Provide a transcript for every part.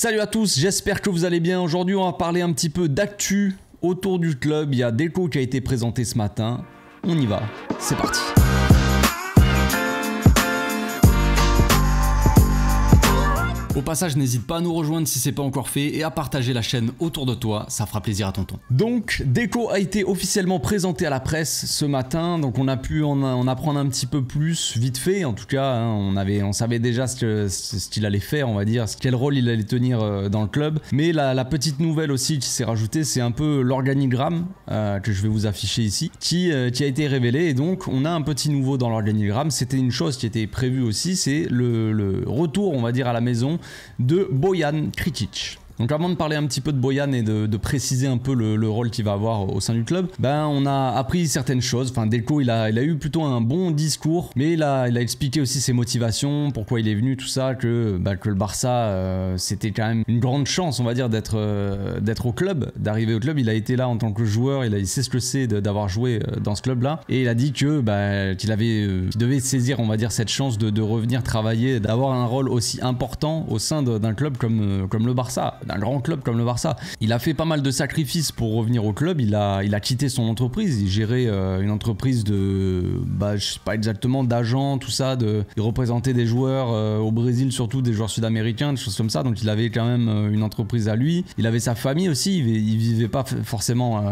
Salut à tous, j'espère que vous allez bien. Aujourd'hui on va parler un petit peu d'actu autour du club. Il y a Deco qui a été présenté ce matin. On y va, c'est parti. Au passage, n'hésite pas à nous rejoindre si c'est pas encore fait et à partager la chaîne autour de toi, ça fera plaisir à tonton. Donc, Deco a été officiellement présenté à la presse ce matin, donc on a pu en apprendre un petit peu plus, vite fait en tout cas, hein, on savait déjà ce qu'il allait faire, on va dire, quel rôle il allait tenir dans le club, mais la petite nouvelle aussi qui s'est rajoutée, c'est un peu l'organigramme que je vais vous afficher ici, qui a été révélé, et donc on a un petit nouveau dans l'organigramme. C'était une chose qui était prévue aussi, c'est le retour, on va dire, à la maison de Bojan Kritić. Donc avant de parler un petit peu de Bojan et de préciser un peu le rôle qu'il va avoir au sein du club, on a appris certaines choses. Enfin, Deco il a eu plutôt un bon discours, mais il a expliqué aussi ses motivations, pourquoi il est venu, tout ça, que le Barça c'était quand même une grande chance, on va dire, d'être au club, d'arriver au club. Il a été là en tant que joueur, il sait ce que c'est d'avoir joué dans ce club-là, et il a dit que qu'il devait saisir, on va dire, cette chance de revenir travailler, d'avoir un rôle aussi important au sein d'un club comme le Barça. D'un grand club comme le Barça. Il a fait pas mal de sacrifices pour revenir au club. Il a quitté son entreprise. Il gérait une entreprise de, je sais pas exactement, d'agents, tout ça. Il représentait des joueurs au Brésil, surtout des joueurs sud-américains, des choses comme ça. Donc il avait quand même une entreprise à lui. Il avait sa famille aussi. Il vivait pas forcément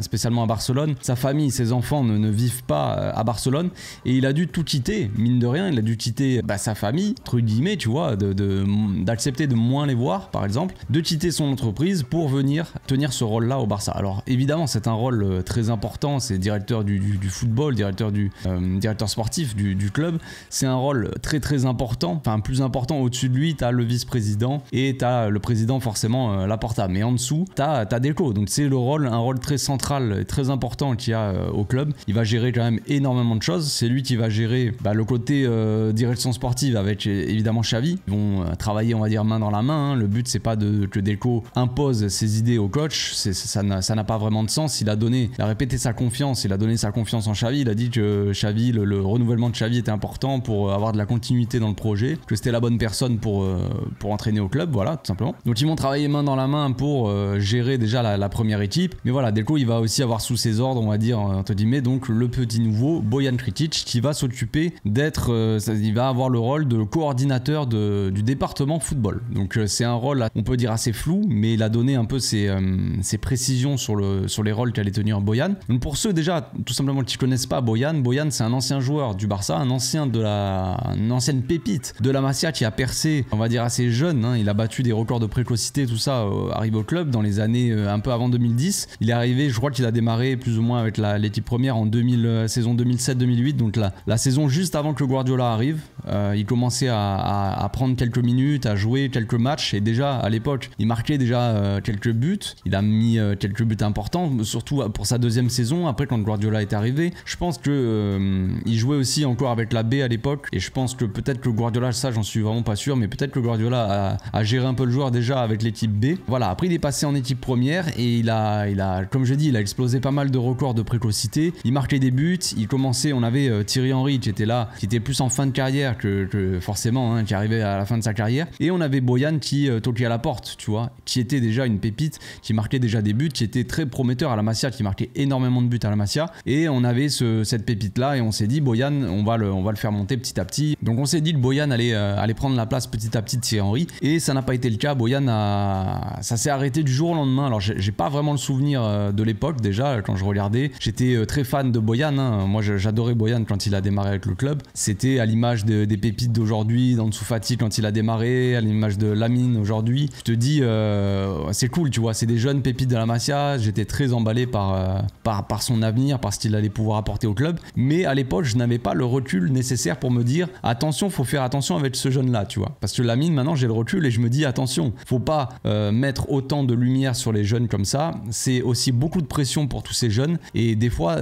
spécialement à Barcelone. Sa famille, ses enfants ne vivent pas à Barcelone. Et il a dû tout quitter, mine de rien. Il a dû quitter sa famille, entre guillemets, tu vois, d'accepter de moins les voir, par exemple, de quitter son entreprise pour venir tenir ce rôle-là au Barça. Alors évidemment, c'est un rôle très important, c'est directeur du football, directeur sportif du club. C'est un rôle très très important, enfin plus important. Au-dessus de lui, t'as le vice-président et t'as le président, forcément, Laporta. Mais en dessous, t'as Deco. Donc c'est un rôle très central et très important qu'il y a au club. Il va gérer quand même énormément de choses. C'est lui qui va gérer le côté direction sportive avec évidemment Xavi. Ils vont travailler, on va dire, main dans la main, hein. Le but, c'est pas que Deco impose ses idées au coach, ça n'a pas vraiment de sens. Il a répété sa confiance, il a donné sa confiance en Xavi. Il a dit que Xavi, le renouvellement de Xavi était important pour avoir de la continuité dans le projet, que c'était la bonne personne pour entraîner au club, voilà, tout simplement. Donc ils vont travailler main dans la main pour gérer déjà la première équipe. Mais voilà, Deco, il va aussi avoir sous ses ordres, on va dire, entre guillemets, donc le petit nouveau Bojan Kritić, qui va s'occuper il va avoir le rôle de coordinateur du département football. Donc c'est un rôle, on peut dire, assez flou, mais il a donné un peu ses précisions sur les rôles qu'allait tenir Bojan. Donc pour ceux déjà tout simplement qui ne connaissent pas Bojan, c'est un ancien joueur du Barça, une ancienne pépite de la Masia qui a percé, on va dire, assez jeune, hein. Il a battu des records de précocité, tout ça, arrivé au club dans les années un peu avant 2010. Il est arrivé, je crois qu'il a démarré plus ou moins avec l'équipe première en saison 2007-2008, donc la saison juste avant que Guardiola arrive. Il commençait à prendre quelques minutes, à jouer quelques matchs, et déjà à l'époque il marquait déjà quelques buts, il a mis quelques buts importants, surtout pour sa deuxième saison. Après, quand Guardiola est arrivé, je pense que il jouait aussi encore avec la B à l'époque, et je pense que peut-être que Guardiola, ça j'en suis vraiment pas sûr, mais peut-être que Guardiola a géré un peu le joueur déjà avec l'équipe B. Voilà, après il est passé en équipe première, et il a, comme je dis, il a explosé pas mal de records de précocité. Il marquait des buts, il commençait, on avait Thierry Henry qui était là, qui était plus en fin de carrière que forcément, hein, qui arrivait à la fin de sa carrière, et on avait Bojan qui toquait à la porte, tu vois, qui était déjà une pépite, qui marquait déjà des buts, qui était très prometteur à la Masia, qui marquait énormément de buts à la Masia, et on avait cette pépite là, et on s'est dit, Bojan, on va le faire monter petit à petit. Donc on s'est dit que Bojan allait prendre la place petit à petit de Thierry Henry, et ça n'a pas été le cas. Bojan ça s'est arrêté du jour au lendemain. Alors j'ai pas vraiment le souvenir de l'époque. Déjà quand je regardais, j'étais très fan de Bojan, hein. Moi j'adorais Bojan quand il a démarré avec le club. C'était à l'image des pépites d'aujourd'hui, d'Ansu Fati quand il a démarré, à l'image de Lamine aujourd'hui. Je te dis, c'est cool, tu vois, c'est des jeunes pépites de la Masia. J'étais très emballé par son avenir, par ce qu'il allait pouvoir apporter au club, mais à l'époque je n'avais pas le recul nécessaire pour me dire, attention, faut faire attention avec ce jeune là, tu vois, parce que Lamine, maintenant j'ai le recul et je me dis, attention, faut pas mettre autant de lumière sur les jeunes comme ça. C'est aussi beaucoup de pression pour tous ces jeunes, et des fois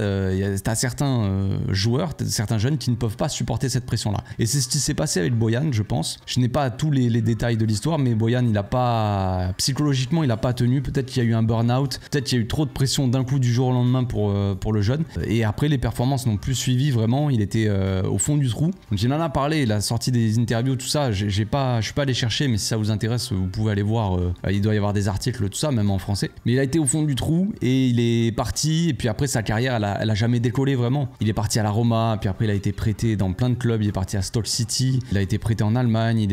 t'as certains joueurs, certains jeunes qui ne peuvent pas supporter cette pression là, et c'est ce qui s'est passé avec Bojan, je pense. Je n'ai pas tous les détails de l'histoire, mais Bojan, il a pas psychologiquement il a pas tenu, peut-être qu'il y a eu un burn-out, peut-être qu'il y a eu trop de pression d'un coup du jour au lendemain pour le jeune, et après les performances n'ont plus suivi vraiment, il était au fond du trou. Donc il en a parlé, il a sorti des interviews, tout ça, je suis pas allé chercher, mais si ça vous intéresse vous pouvez aller voir, il doit y avoir des articles, tout ça, même en français. Mais il a été au fond du trou et il est parti, et puis après sa carrière elle a jamais décollé vraiment. Il est parti à la Roma, puis après il a été prêté dans plein de clubs, il est parti à Stoke City, il a été prêté en Allemagne,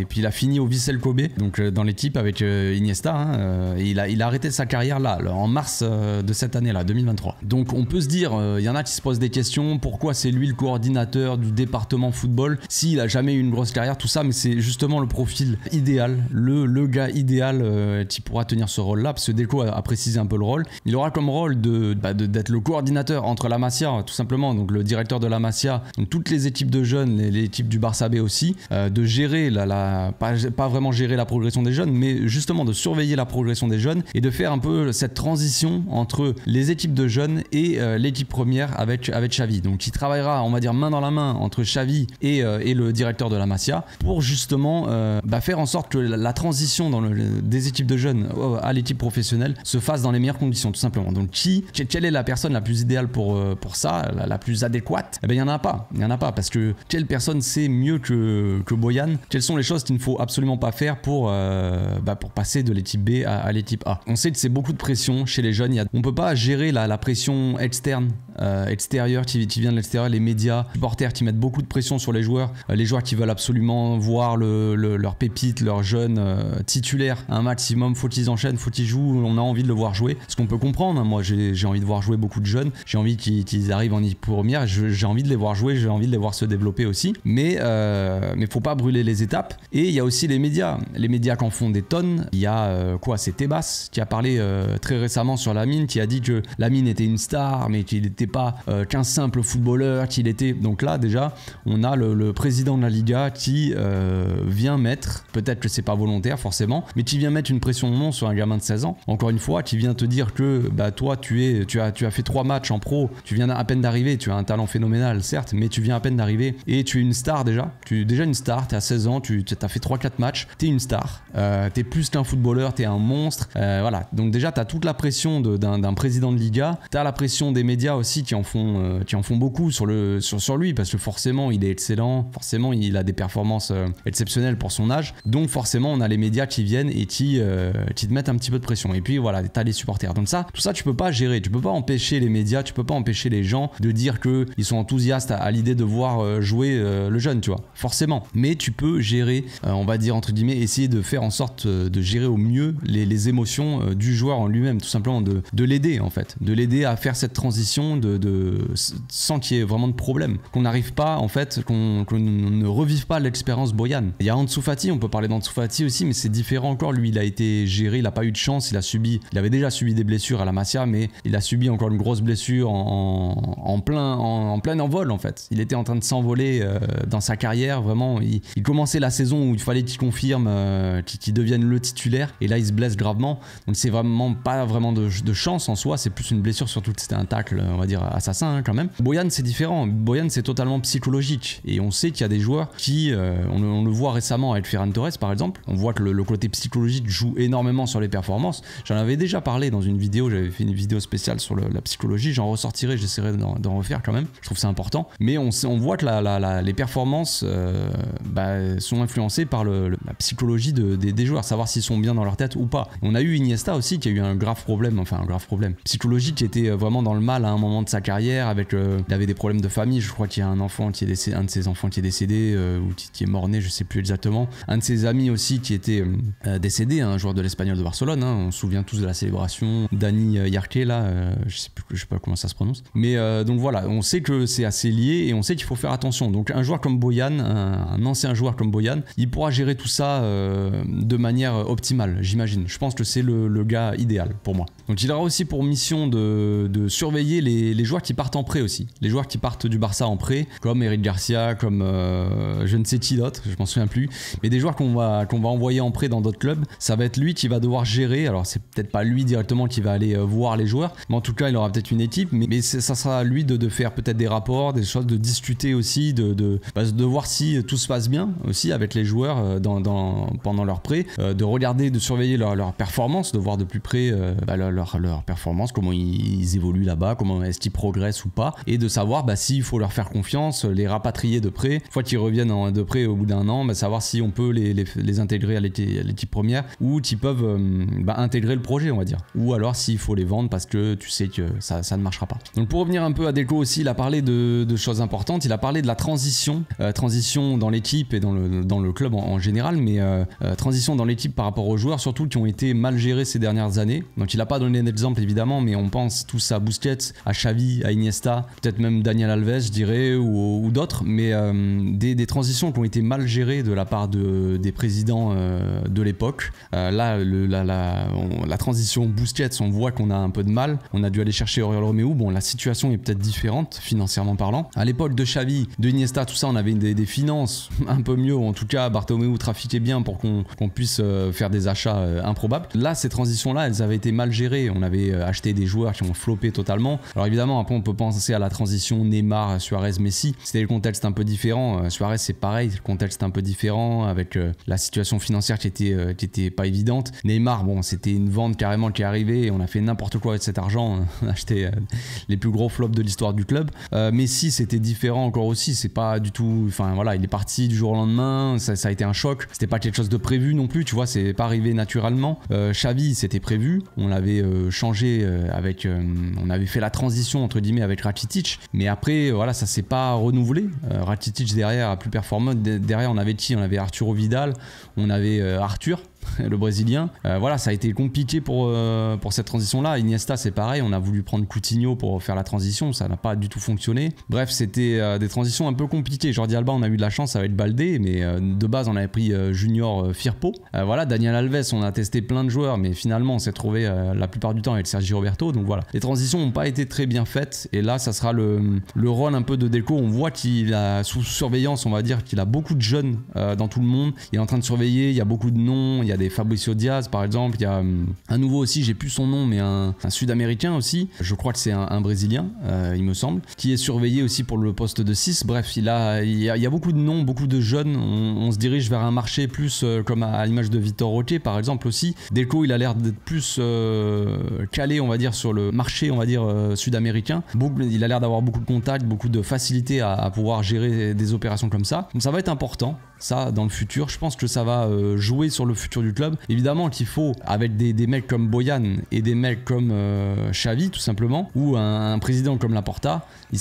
puis il a fini au Vissel Kobe, donc dans l'équipe avec Iniesta, et il a arrêté sa carrière là, en mars de cette année là, 2023. Donc on peut se dire, il y en a qui se posent des questions, pourquoi c'est lui le coordinateur du département football, s'il a jamais eu une grosse carrière, tout ça, mais c'est justement le profil idéal, le gars idéal qui pourra tenir ce rôle là, parce que Deco a précisé un peu le rôle. Il aura comme rôle d'être le coordinateur entre la Masia, tout simplement, donc le directeur de la Masia, donc toutes les équipes de jeunes, les équipes du Barça B aussi, de gérer pas vraiment gérer la progression des jeunes, mais justement de surveiller la progression des jeunes et de faire un peu cette transition entre les équipes de jeunes et l'équipe première avec Xavi. Donc il travaillera, on va dire, main dans la main entre Xavi et le directeur de la Masia pour justement faire en sorte que la transition des équipes de jeunes à l'équipe professionnelle se fasse dans les meilleures conditions, tout simplement. Donc quelle est la personne la plus idéale pour ça, la plus adéquate? Eh bien il n'y en a pas, parce que quelle personne sait mieux que Boyan quelles sont les choses qu'il ne faut absolument pas faire pour passer de l'équipe B à l'équipe A. On sait que c'est beaucoup de pression chez les jeunes, on peut pas gérer la pression externe, extérieure qui vient de l'extérieur, les médias, les supporters qui mettent beaucoup de pression sur les joueurs qui veulent absolument voir leur pépite, leur jeune titulaire un maximum, faut qu'ils enchaînent, faut qu'ils jouent, on a envie de le voir jouer, ce qu'on peut comprendre, hein. Moi j'ai envie de voir jouer beaucoup de jeunes, j'ai envie qu'ils arrivent en équipe première, j'ai envie de les voir jouer, j'ai envie de les voir se développer aussi, mais faut pas brûler les étapes. Et il y a aussi les médias qui en font des tonnes. Il y a c'est Tebas qui a parlé très récemment sur Lamine, qui a dit que Lamine était une star mais qu'il n'était pas qu'un simple footballeur, qu'il était, donc là déjà on a le président de la Liga qui vient mettre, peut-être que c'est pas volontaire forcément, mais qui vient mettre une pression de nom sur un gamin de 16 ans, encore une fois, qui vient te dire que toi tu as fait 3 matchs en pro, tu viens à peine d'arriver, tu as un talent phénoménal certes, mais tu viens à peine d'arriver et tu es une star déjà, une star, t'es à 16 ans, tu as fait 3-4 matchs, t'es une star, t'es plus qu'un footballeur, t'es un monstre, voilà. Donc déjà t'as toute la pression d'un président de Liga, t'as la pression des médias aussi qui en font beaucoup sur lui, parce que forcément il est excellent, forcément il a des performances exceptionnelles pour son âge, donc forcément on a les médias qui viennent et qui te mettent un petit peu de pression, et puis voilà, t'as les supporters. Donc tout ça tu peux pas gérer, tu peux pas empêcher les médias, tu peux pas empêcher les gens de dire qu'ils sont enthousiastes à l'idée de voir jouer le jeune, tu vois, forcément, mais tu peux gérer, on va dire entre guillemets, essayer de faire en sorte de gérer au mieux les émotions du joueur en lui-même, tout simplement de l'aider en fait, de l'aider à faire cette transition sans qu'il y ait vraiment de problème, qu'on n'arrive pas en fait, qu'on ne revive pas l'expérience Boyan. Il y a Ansu Fati, on peut parler d'Ansu Fati aussi, mais c'est différent encore, lui il a été géré, il a pas eu de chance, il avait déjà subi des blessures à la Masia, mais il a subi encore une grosse blessure en plein envol en fait, il était en train de s'envoler dans sa carrière, vraiment, il commençait la saison où il fallait qu'il confirme qu'il devienne le titulaire, et là il se blesse gravement, donc c'est vraiment pas vraiment de chance en soi, c'est plus une blessure, surtout que c'était un tacle, on va dire assassin quand même. Boyan c'est différent, Boyan c'est totalement psychologique, et on sait qu'il y a des joueurs qui, on le voit récemment avec Ferran Torres par exemple, on voit que le côté psychologique joue énormément sur les performances. J'en avais déjà parlé dans une vidéo, j'avais fait une vidéo spéciale sur la psychologie, j'en ressortirai, j'essaierai d'en refaire quand même, je trouve ça important, mais on voit que les performances sont influencées par la psychologie des joueurs, savoir s'ils sont bien dans leur tête ou pas. On a eu Iniesta aussi qui a eu un grave problème psychologique, qui était vraiment dans le mal à un moment de sa carrière, il avait des problèmes de famille, je crois qu'il y a un de ses enfants qui est décédé ou qui est mort-né, je sais plus exactement, un de ses amis aussi qui était décédé, un joueur de l'Espagnol de Barcelone, hein, on se souvient tous de la célébration, Dani Yarke là, je sais pas comment ça se prononce, mais donc voilà, on sait que c'est assez lié et on sait qu'il faut faire attention. Donc un joueur comme Boyan, un ancien joueur comme Boyan, il pourra gérer tout ça de manière optimale, j'imagine. Je pense que c'est le gars idéal pour moi. Donc il aura aussi pour mission de surveiller les joueurs qui partent en prêt aussi, les joueurs qui partent du Barça en prêt, comme Eric Garcia, comme je ne sais qui d'autre, je m'en souviens plus, mais des joueurs qu'on va envoyer en prêt dans d'autres clubs. Ça va être lui qui va devoir gérer, alors c'est peut-être pas lui directement qui va aller voir les joueurs, mais en tout cas il aura peut-être une équipe, mais ça sera à lui de faire peut-être des rapports, des choses, de discuter aussi, de voir si tout se passe bien aussi avec les joueurs pendant leur prêt, de regarder, de surveiller leur performance, de voir de plus près leur performance, comment ils évoluent là-bas, comment est-ce qu'ils progressent ou pas, et de savoir s'il faut leur faire confiance, les rapatrier de près, une fois qu'ils reviennent de près au bout d'un an, savoir si on peut les intégrer à l'équipe première ou s'ils peuvent intégrer le projet, on va dire, ou alors s'il faut les vendre parce que tu sais que ça ne marchera pas. Donc pour revenir un peu à Deco aussi, il a parlé de choses importantes, il a parlé de la transition dans l'équipe et dans le club en général, mais transition dans l'équipe par rapport aux joueurs surtout qui ont été mal gérés ces dernières années. Donc il n'a pas donné d'exemple évidemment, mais on pense tous à Busquets, à Xavi, à Iniesta, peut-être même Daniel Alves je dirais, ou d'autres, mais des transitions qui ont été mal gérées de la part des présidents de l'époque. Là la transition Busquets, on voit qu'on a un peu de mal, on a dû aller chercher Oriol Romeu. Bon, la situation est peut-être différente financièrement parlant. À l'époque de Xavi, de Iniesta, tout ça, on avait des finances un peu mieux, ou en tout cas Bartomeu trafiquait bien pour qu'on puisse faire des achats improbables. Là, ces transitions-là, elles avaient été mal gérées. On avait acheté des joueurs qui ont floppé totalement. Alors évidemment, après on peut penser à la transition Neymar, Suarez, Messi. C'était le contexte un peu différent. Suarez, c'est pareil, le contexte un peu différent avec la situation financière qui était pas évidente. Neymar, bon, c'était une vente carrément qui est arrivée et on a fait n'importe quoi avec cet argent. On a acheté les plus gros flops de l'histoire du club. Messi, c'était différent encore aussi. C'est pas du tout. Enfin voilà, il est parti du jour au lendemain. Ça a été un choc. C'était pas quelque chose de prévu non plus. Tu vois, c'est pas arrivé naturellement. Xavi, c'était prévu. On l'avait changé on avait fait la transition entre guillemets avec Rakitic. Mais après, voilà, ça s'est pas renouvelé. Rakitic derrière a plus performant. Derrière, on avait qui? On avait Arturo Vidal. On avait Arthur. Le Brésilien. Voilà, ça a été compliqué pour cette transition-là. Iniesta, c'est pareil, on a voulu prendre Coutinho pour faire la transition, ça n'a pas du tout fonctionné. Bref, c'était des transitions un peu compliquées. Jordi Alba, on a eu de la chance avec Baldé, mais de base, on avait pris Junior Firpo. Voilà, Daniel Alves, on a testé plein de joueurs, mais finalement, on s'est trouvé la plupart du temps avec Sergi Roberto. Donc voilà, les transitions n'ont pas été très bien faites, et là, ça sera le rôle un peu de Deco. On voit qu'il a sous surveillance, on va dire, qu'il a beaucoup de jeunes dans tout le monde. Il est en train de surveiller, il y a beaucoup de noms, il y a des Fabricio Diaz par exemple, il y a un nouveau aussi, j'ai plus son nom, mais un sud-américain aussi, je crois que c'est un brésilien, il me semble, qui est surveillé aussi pour le poste de 6. Bref, il y a beaucoup de noms, beaucoup de jeunes. On se dirige vers un marché plus comme à l'image de Vitor Roque par exemple aussi. Deco, il a l'air d'être plus calé, on va dire, sur le marché, on va dire, sud-américain. Il a l'air d'avoir beaucoup de contacts, beaucoup de facilité à pouvoir gérer des opérations comme ça. Donc ça va être important, ça, dans le futur. Je pense que ça va jouer sur le futur du club. Évidemment qu'il faut, avec des mecs comme Boyan et des mecs comme Xavi tout simplement, ou un président comme Laporta, ils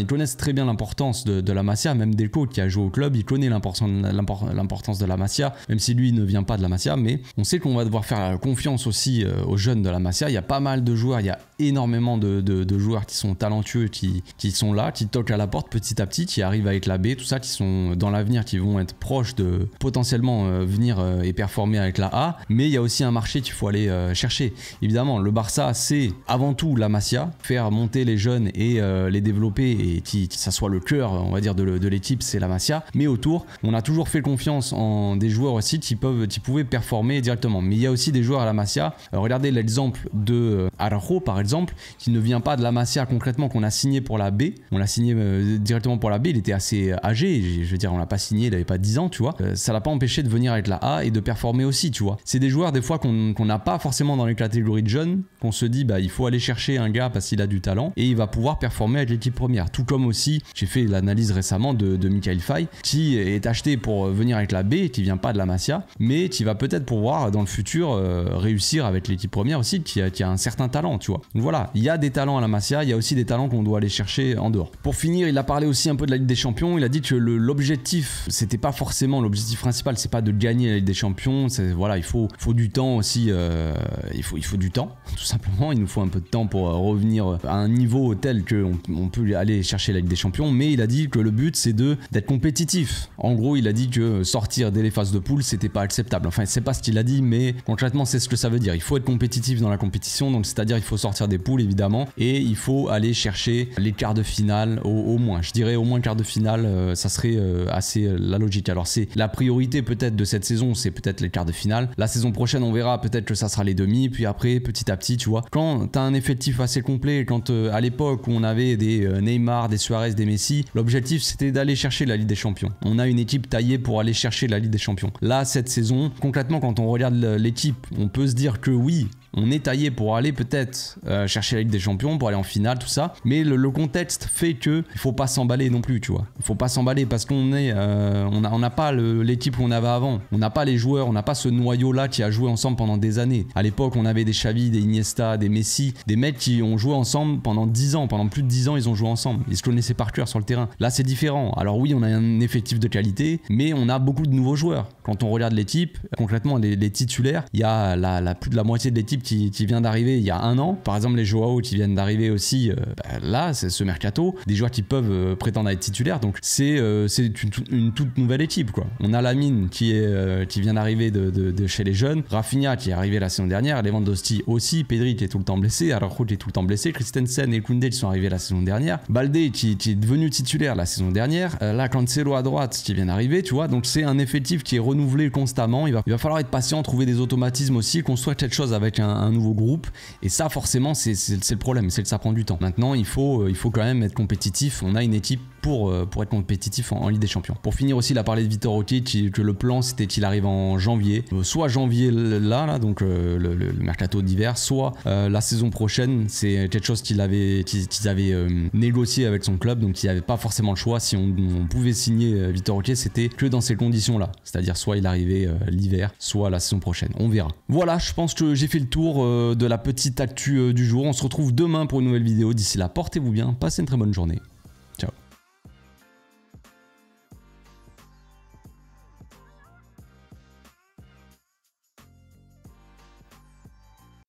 connaissent très bien l'importance de la Masia. Même Deco qui a joué au club, il connaît l'importance de la Masia, même si lui ne vient pas de la Masia, mais on sait qu'on va devoir faire confiance aussi aux jeunes de la Masia. Il y a pas mal de joueurs, il y a énormément de joueurs qui sont talentueux, qui sont là, qui toquent à la porte petit à petit, qui arrivent avec la B, tout ça, qui sont dans l'avenir, qui vont être proches de potentiellement venir et performer avec la A. Mais il y a aussi un marché qu'il faut aller chercher. Évidemment, le Barça, c'est avant tout la Masia, faire monter les jeunes et les développer, et que ça soit le cœur, on va dire, de l'équipe, c'est la Masia. Mais autour, on a toujours fait confiance en des joueurs aussi qui pouvaient performer directement. Mais il y a aussi des joueurs à la Masia. Regardez l'exemple de Araujo par exemple, qui ne vient pas de la Masia concrètement, qu'on a signé pour la B. On l'a signé directement pour la B. Il était assez âgé, je veux dire, on l'a pas signé, il avait pas 10 ans, tu vois. Ça l'a pas empêché de venir avec la A et de performer aussi, tu vois. C'est des joueurs des fois qu'on n'a pas forcément dans les catégories de jeunes, qu'on se dit il faut aller chercher un gars parce qu'il a du talent et il va pouvoir performer avec l'équipe première. Tout comme aussi, j'ai fait l'analyse récemment de Michael Faye, qui est acheté pour venir avec la B, qui vient pas de la Masia, mais qui va peut-être pouvoir dans le futur réussir avec l'équipe première aussi, qui a un certain talent, tu vois. Donc voilà, il y a des talents à la Masia, il y a aussi des talents qu'on doit aller chercher en dehors. Pour finir, il a parlé aussi un peu de la Ligue des Champions. Il a dit que l'objectif, c'était pas forcément l'objectif principal, c'est pas de gagner la Ligue des Champions. Voilà, il faut du temps aussi. Il faut du temps, tout simplement. Il nous faut un peu de temps pour revenir à un niveau tel qu'on peut aller chercher la Ligue des Champions. Mais il a dit que le but, c'est d'être compétitif. En gros, il a dit que sortir dès les phases de poule, c'était pas acceptable. Enfin, c'est pas ce qu'il a dit, mais concrètement, c'est ce que ça veut dire. Il faut être compétitif dans la compétition, donc c'est-à-dire il faut sortir des poules évidemment, et il faut aller chercher les quarts de finale au moins. Je dirais au moins quart de finale, ça serait assez la logique. Alors c'est la priorité peut-être de cette saison, c'est peut-être peut-être les quarts de finale. La saison prochaine, on verra, peut-être que ça sera les demi, puis après, petit à petit, tu vois. Quand t'as un effectif assez complet, quand à l'époque où on avait des Neymar, des Suarez, des Messi, l'objectif c'était d'aller chercher la Ligue des Champions. On a une équipe taillée pour aller chercher la Ligue des Champions. Là, cette saison, concrètement, quand on regarde l'équipe, on peut se dire que oui, on est taillé pour aller peut-être chercher la Ligue des Champions, pour aller en finale, tout ça. Mais le contexte fait que il faut pas s'emballer non plus, tu vois. Il faut pas s'emballer parce qu'on est, on n'a pas l'équipe qu'on avait avant. On n'a pas les joueurs, on n'a pas ce noyau-là qui a joué ensemble pendant des années. À l'époque, on avait des Xavi, des Iniesta, des Messi, des mecs qui ont joué ensemble pendant 10 ans. Pendant plus de 10 ans, ils ont joué ensemble. Ils se connaissaient par cœur sur le terrain. Là, c'est différent. Alors oui, on a un effectif de qualité, mais on a beaucoup de nouveaux joueurs. Quand on regarde l'équipe, concrètement, les titulaires, il y a plus de la moitié de l'équipe qui vient d'arriver il y a un an. Par exemple, les Joao qui viennent d'arriver aussi, là, c'est ce mercato. Des joueurs qui peuvent prétendre à être titulaires. Donc, c'est une toute nouvelle équipe, quoi. On a Lamine qui vient d'arriver de chez les jeunes. Rafinha qui est arrivé la saison dernière. Lewandowski aussi. Pedri qui est tout le temps blessé. Araujo qui est tout le temps blessé. Christensen et Koundé qui sont arrivés la saison dernière. Baldé qui est devenu titulaire la saison dernière. Là, Cancelo à droite qui vient d'arriver, tu vois. Donc, c'est un effectif qui est renouvelé constamment. Il va falloir être patient, trouver des automatismes aussi, construire quelque chose avec un nouveau groupe. Et ça, forcément, c'est le problème. C'est que ça prend du temps. Maintenant, il faut quand même être compétitif. On a une équipe pour être compétitif en Ligue des Champions. Pour finir aussi, il a parlé de Vitor Roque, que le plan c'était qu'il arrive en janvier, soit janvier là donc le mercato d'hiver, soit la saison prochaine. C'est quelque chose qu'ils avaient négocié avec son club, donc il n'y avait pas forcément le choix. Si on pouvait signer Vitor Roque, c'était que dans ces conditions là, c'est-à-dire soit il arrivait l'hiver, soit la saison prochaine. On verra. Voilà, je pense que j'ai fait le tour de la petite actu du jour. On se retrouve demain pour une nouvelle vidéo. D'ici là, portez-vous bien, passez une très bonne journée.